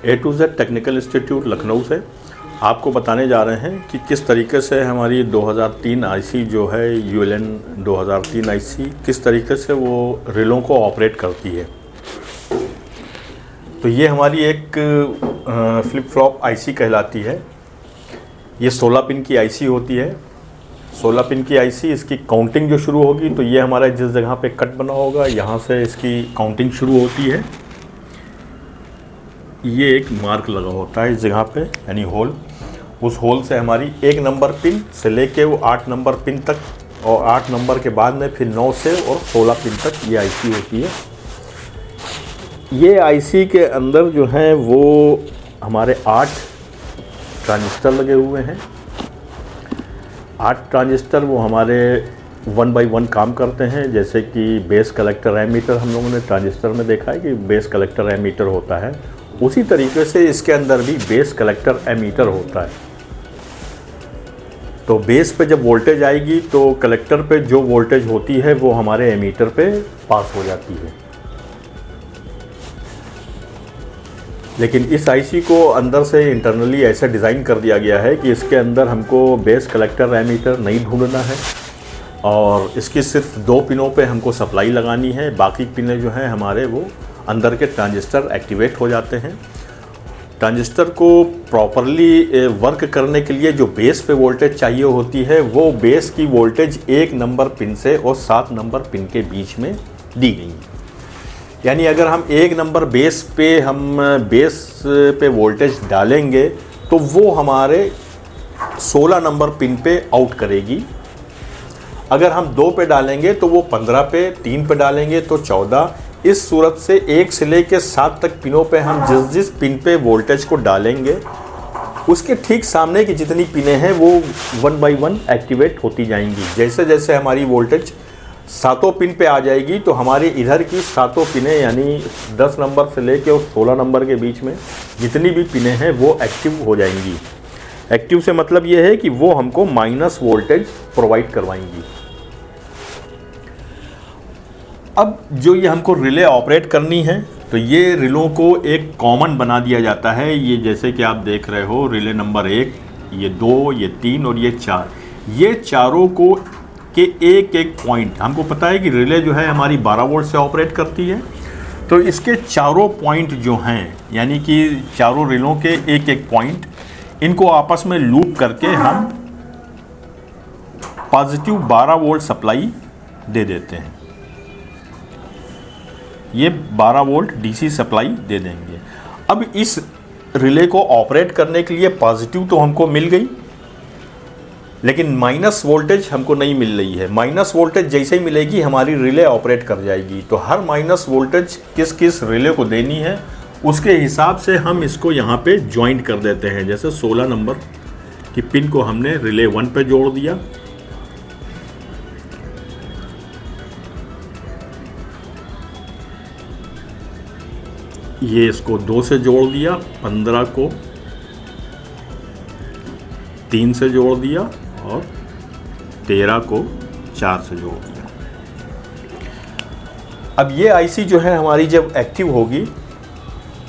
A to Z technical institute Lucknow से आपको बताने जा रहे हैं कि किस तरीके से हमारी 2003 आईसी जो है ULN 2003 आईसी किस तरीके से वो रिलों को ऑपरेट करती है। तो ये हमारी एक फ्लिप फ्लॉप आईसी कहलाती है। ये 16 पिन की आईसी होती है। 16 पिन की आईसी, इसकी काउंटिंग जो शुरू होगी तो ये हमारा जिस जगह पे कट बना होगा यहाँ से इसकी काउंटिंग शुरू होती है। ये एक मार्क लगा होता है इस जगह पे, यानी होल। उस होल से हमारी 1 नंबर पिन से लेके वो 8 नंबर पिन तक, और 8 नंबर के बाद में फिर 9 से और 16 पिन तक ये आईसी होती है। ये आईसी के अंदर जो है वो हमारे 8 ट्रांजिस्टर लगे हुए हैं। 8 ट्रांजिस्टर वो हमारे 1 बाई 1 काम करते हैं। जैसे कि बेस कलेक्टर एमीटर हम लोगों ने ट्रांजिस्टर में देखा है कि बेस कलेक्टर एमीटर होता है, उसी तरीके से इसके अंदर भी बेस कलेक्टर एमीटर होता है। तो बेस पे जब वोल्टेज आएगी तो कलेक्टर पे जो वोल्टेज होती है वो हमारे एमीटर पे पास हो जाती है। लेकिन इस आईसी को अंदर से इंटरनली ऐसा डिज़ाइन कर दिया गया है कि इसके अंदर हमको बेस कलेक्टर एमीटर नहीं ढूंढना है और इसकी सिर्फ 2 पिनों पे हमको सप्लाई लगानी है। बाकी पिनें जो हैं हमारे वो अंदर के ट्रांजिस्टर एक्टिवेट हो जाते हैं। ट्रांजिस्टर को प्रॉपरली वर्क करने के लिए जो बेस पे वोल्टेज चाहिए होती है वो बेस की वोल्टेज 1 नंबर पिन से और 7 नंबर पिन के बीच में दी गई है। यानी अगर हम 1 नंबर बेस पे वोल्टेज डालेंगे तो वो हमारे 16 नंबर पिन पे आउट करेगी। अगर हम 2 पे डालेंगे तो वो 15 पे, 3 पे डालेंगे तो 14। इस सूरत से 1 से लेकर 7 तक पिनों पे हम जिस जिस पिन पे वोल्टेज को डालेंगे उसके ठीक सामने की जितनी पिनें हैं वो 1 बाई 1 एक्टिवेट होती जाएंगी। जैसे जैसे हमारी वोल्टेज 7 पिन पे आ जाएगी तो हमारी इधर की 7 पिनें यानी 10 नंबर से लेकर और 16 नंबर के बीच में जितनी भी पिनें हैं वो एक्टिव हो जाएंगी। एक्टिव से मतलब ये है कि वो हमको माइनस वोल्टेज प्रोवाइड करवाएंगी। अब जो ये हमको रिले ऑपरेट करनी है तो ये रिलों को एक कॉमन बना दिया जाता है। ये जैसे कि आप देख रहे हो रिले नंबर 1, ये 2, ये 3 और ये 4, ये चारों को के एक एक पॉइंट, हमको पता है कि रिले जो है हमारी 12 वोल्ट से ऑपरेट करती है। तो इसके चारों पॉइंट जो हैं यानी कि चारों रिलों के एक एक पॉइंट, इनको आपस में लूप करके हम पॉजिटिव 12 वोल्ट सप्लाई दे देते हैं। ये 12 वोल्ट डीसी सप्लाई दे देंगे। अब इस रिले को ऑपरेट करने के लिए पॉजिटिव तो हमको मिल गई, लेकिन माइनस वोल्टेज हमको नहीं मिल रही है। माइनस वोल्टेज जैसे ही मिलेगी हमारी रिले ऑपरेट कर जाएगी। तो हर माइनस वोल्टेज किस किस रिले को देनी है उसके हिसाब से हम इसको यहाँ पे ज्वाइंट कर देते हैं। जैसे 16 नंबर की पिन को हमने रिले 1 पे जोड़ दिया, ये इसको 2 से जोड़ दिया, 15 को 3 से जोड़ दिया और 13 को 4 से जोड़ दिया। अब ये आईसी जो है हमारी जब एक्टिव होगी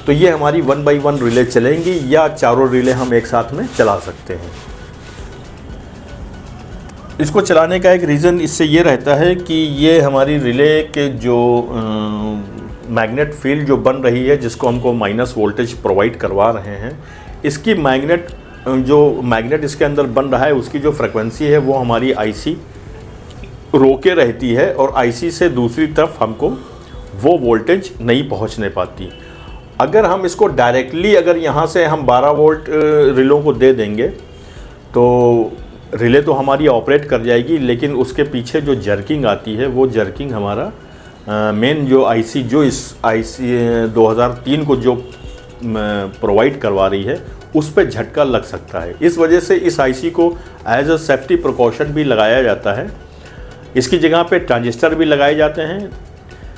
तो ये हमारी 1 बाई 1 रिले चलेंगी या चारों रिले हम एक साथ में चला सकते हैं। इसको चलाने का एक रीज़न इससे ये रहता है कि ये हमारी रिले के जो मैग्नेट फील्ड जो बन रही है जिसको हमको माइनस वोल्टेज प्रोवाइड करवा रहे हैं, इसकी मैग्नेट इसके अंदर बन रहा है उसकी जो फ्रिक्वेंसी है वो हमारी आईसी रोके रहती है और आईसी से दूसरी तरफ हमको वो वोल्टेज नहीं पहुंचने पाती। अगर हम इसको डायरेक्टली अगर यहाँ से हम 12 वोल्ट रिलों को दे देंगे तो रिले तो हमारी ऑपरेट कर जाएगी, लेकिन उसके पीछे जो जर्किंग आती है वो जर्किंग हमारा मेन जो आईसी जो इस आईसी 2003 को जो प्रोवाइड करवा रही है उस पर झटका लग सकता है। इस वजह से इस आईसी को एज अ सेफ्टी प्रिकॉशन भी लगाया जाता है। इसकी जगह पे ट्रांजिस्टर भी लगाए जाते हैं,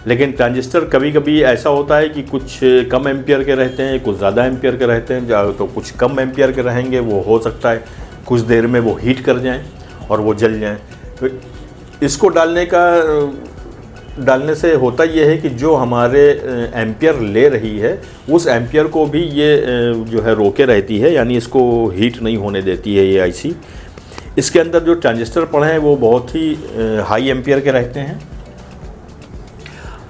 लेकिन ट्रांजिस्टर कभी कभी ऐसा होता है कि कुछ कम एम्पियर के रहते हैं, कुछ ज़्यादा एम्पियर के रहते हैं। तो कुछ कम एम्पियर के रहेंगे, वो हो सकता है कुछ देर में वो हीट कर जाएं और वो जल जाएं। तो इसको डालने का डालने से होता ये है कि जो हमारे एम्पियर ले रही है उस एम्पियर को भी ये जो है रोके रहती है, यानी इसको हीट नहीं होने देती है ये आईसी। इसके अंदर जो ट्रांजिस्टर पड़े हैं वो बहुत ही हाई एम्पियर के रहते हैं।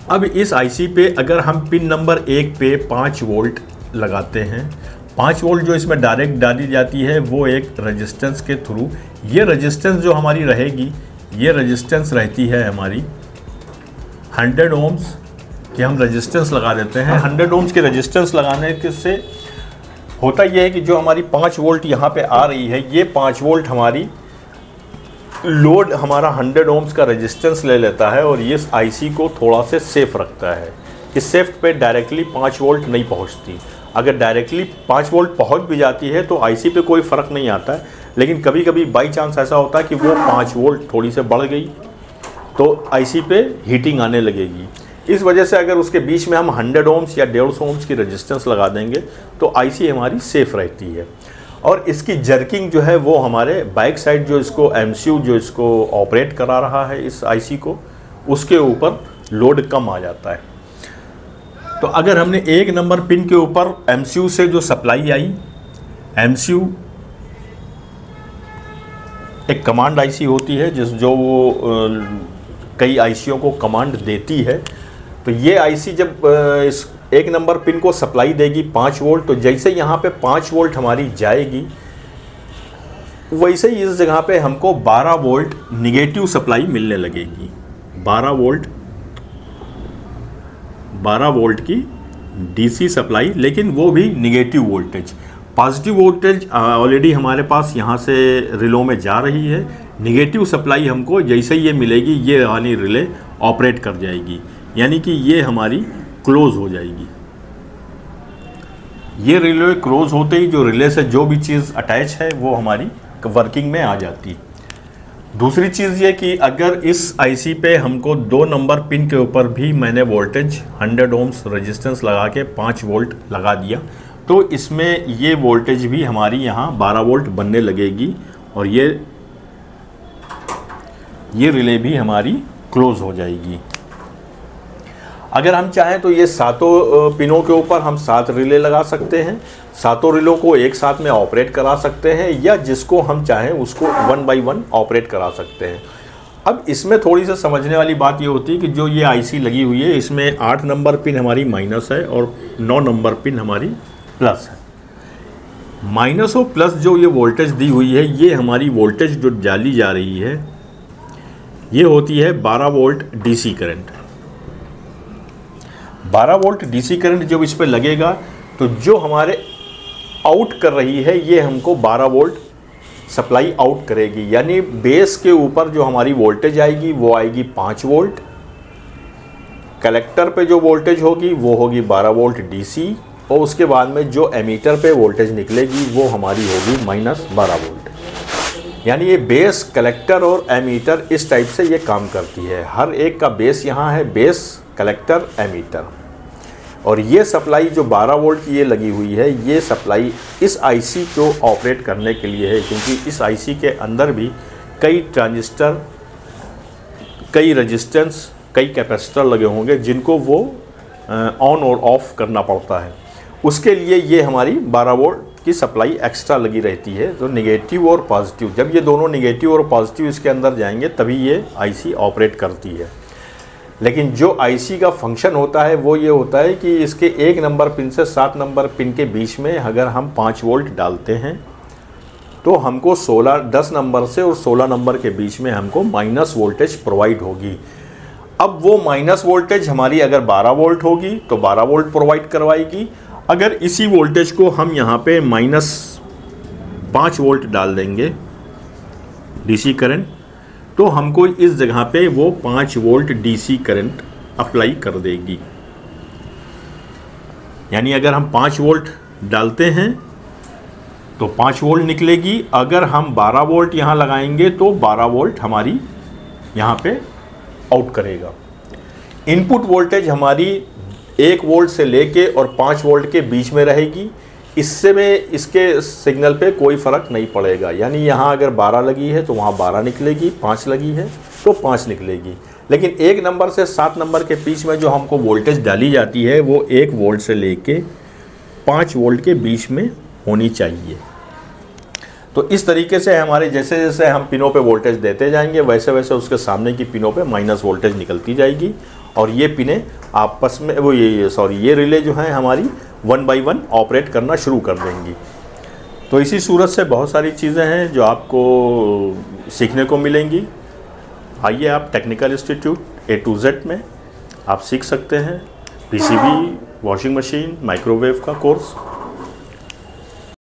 अब इस आईसी पे अगर हम पिन नंबर 1 पे 5 वोल्ट लगाते हैं, 5 वोल्ट जो इसमें डायरेक्ट डाली जाती है वो एक रेजिस्टेंस के थ्रू, ये रेजिस्टेंस जो हमारी रहेगी, ये रेजिस्टेंस रहती है हमारी 100 ओम्स की हम रेजिस्टेंस लगा देते हैं। 100 ओम्स के रेजिस्टेंस लगाने के से होता यह है कि जो हमारी 5 वोल्ट यहाँ पे आ रही है, ये 5 वोल्ट हमारी लोड हमारा 100 ओम्स का रेजिस्टेंस ले लेता है और ये आईसी को थोड़ा से सेफ रखता है। इस सेफ पे डायरेक्टली 5 वोल्ट नहीं पहुँचती। अगर डायरेक्टली 5 वोल्ट पहुँच भी जाती है तो आईसी पे कोई फ़र्क नहीं आता है, लेकिन कभी कभी बाई चांस ऐसा होता है कि वो 5 वोल्ट थोड़ी से बढ़ गई तो आईसी पे हीटिंग आने लगेगी। इस वजह से अगर उसके बीच में हम 100 ओम्स या 150 ओम्स की रेजिस्टेंस लगा देंगे तो आईसी हमारी सेफ रहती है। और इसकी जर्किंग जो है वो हमारे बैक साइड जो इसको एमसीयू जो इसको ऑपरेट करा रहा है इस आईसी को, उसके ऊपर लोड कम आ जाता है। तो अगर हमने 1 नंबर पिन के ऊपर एमसीयू से जो सप्लाई आई, एमसीयू एक कमांड आईसी होती है जो वो कई आईसीयों को कमांड देती है। तो ये आईसी जब इस 1 नंबर पिन को सप्लाई देगी 5 वोल्ट, तो जैसे यहाँ पे 5 वोल्ट हमारी जाएगी वैसे ही इस जगह पे हमको 12 वोल्ट निगेटिव सप्लाई मिलने लगेगी। 12 वोल्ट की डीसी सप्लाई, लेकिन वो भी negative voltage. Positive voltage already हमारे पास यहाँ से रिलो में जा रही है। निगेटिव सप्लाई हमको जैसे ही ये मिलेगी ये वाली रिले ऑपरेट कर जाएगी, यानी कि ये हमारी क्लोज हो जाएगी। ये रिले क्लोज होते ही जो रिले से जो भी चीज़ अटैच है वो हमारी वर्किंग में आ जाती। दूसरी चीज़ ये कि अगर इस आईसी पे हमको 2 नंबर पिन के ऊपर भी मैंने वोल्टेज 100 ओम्स रेजिस्टेंस लगा के 5 वोल्ट लगा दिया तो इसमें ये वोल्टेज भी हमारी यहाँ 12 वोल्ट बनने लगेगी और ये रिले भी हमारी क्लोज हो जाएगी। अगर हम चाहें तो ये 7 पिनों के ऊपर हम 7 रिले लगा सकते हैं, 7 रिलों को एक साथ में ऑपरेट करा सकते हैं, या जिसको हम चाहें उसको 1 बाई 1 ऑपरेट करा सकते हैं। अब इसमें थोड़ी सी समझने वाली बात ये होती है कि जो ये आईसी लगी हुई है इसमें 8 नंबर पिन हमारी माइनस है और 9 नंबर पिन हमारी प्लस है। माइनस और प्लस जो ये वोल्टेज दी हुई है, ये हमारी वोल्टेज जो डाली जा रही है ये होती है 12 volt DC current. 12 volt DC current जब इस पे लगेगा तो जो हमारे आउट कर रही है ये हमको 12 वोल्ट सप्लाई आउट करेगी, यानी बेस के ऊपर जो हमारी वोल्टेज आएगी वो आएगी 5 वोल्ट। कलेक्टर पे जो वोल्टेज होगी वो होगी 12 वोल्ट डीसी, और उसके बाद में जो एमीटर पे वोल्टेज निकलेगी वो हमारी होगी -12 वोल्ट। यानी ये बेस, कलेक्टर और एमीटर इस टाइप से ये काम करती है। हर एक का बेस यहाँ है, बेस, कलेक्टर, एमीटर। और ये सप्लाई जो 12 वोल्ट की ये लगी हुई है, ये सप्लाई इस आईसी को ऑपरेट करने के लिए है, क्योंकि इस आईसी के अंदर भी कई ट्रांजिस्टर, कई रेजिस्टेंस, कई कैपेसिटर लगे होंगे जिनको वो ऑन और ऑफ करना पड़ता है। उसके लिए ये हमारी 12 वोल्ट की सप्लाई एक्स्ट्रा लगी रहती है। तो नेगेटिव और पॉजिटिव, जब ये दोनों नेगेटिव और पॉजिटिव इसके अंदर जाएंगे तभी ये आईसी ऑपरेट करती है। लेकिन जो आईसी का फंक्शन होता है वो ये होता है कि इसके 1 नंबर पिन से 7 नंबर पिन के बीच में अगर हम 5 वोल्ट डालते हैं तो हमको 10 नंबर से और 16 नंबर के बीच में हमको माइनस वोल्टेज प्रोवाइड होगी। अब वो माइनस वोल्टेज हमारी अगर 12 वोल्ट होगी तो 12 वोल्ट प्रोवाइड करवाएगी। अगर इसी वोल्टेज को हम यहाँ पे -5 वोल्ट डाल देंगे डीसी करंट तो हमको इस जगह पे वो 5 वोल्ट डीसी करंट अप्लाई कर देगी। यानी अगर हम 5 वोल्ट डालते हैं तो 5 वोल्ट निकलेगी। अगर हम 12 वोल्ट यहाँ लगाएंगे तो 12 वोल्ट हमारी यहाँ पे आउट करेगा। इनपुट वोल्टेज हमारी 1 वोल्ट से लेके और 5 वोल्ट के बीच में रहेगी। इससे में इसके सिग्नल पे कोई फ़र्क नहीं पड़ेगा। यानी यहाँ अगर 12 लगी है तो वहाँ 12 निकलेगी, 5 लगी है तो 5 निकलेगी। लेकिन 1 नंबर से 7 नंबर के बीच में जो हमको वोल्टेज डाली जाती है वो 1 वोल्ट से लेके 5 वोल्ट के बीच में होनी चाहिए। तो इस तरीके से हमारे जैसे जैसे हम पिनों पे वोल्टेज देते जाएंगे वैसे वैसे उसके सामने की पिनों पे माइनस वोल्टेज निकलती जाएगी और ये पिनें आपस में ये रिले जो हैं हमारी 1 बाई 1 ऑपरेट करना शुरू कर देंगी। तो इसी सूरत से बहुत सारी चीज़ें हैं जो आपको सीखने को मिलेंगी। आइए आप technical institute A to Z में आप सीख सकते हैं PCB, वॉशिंग मशीन, माइक्रोवेव का कोर्स।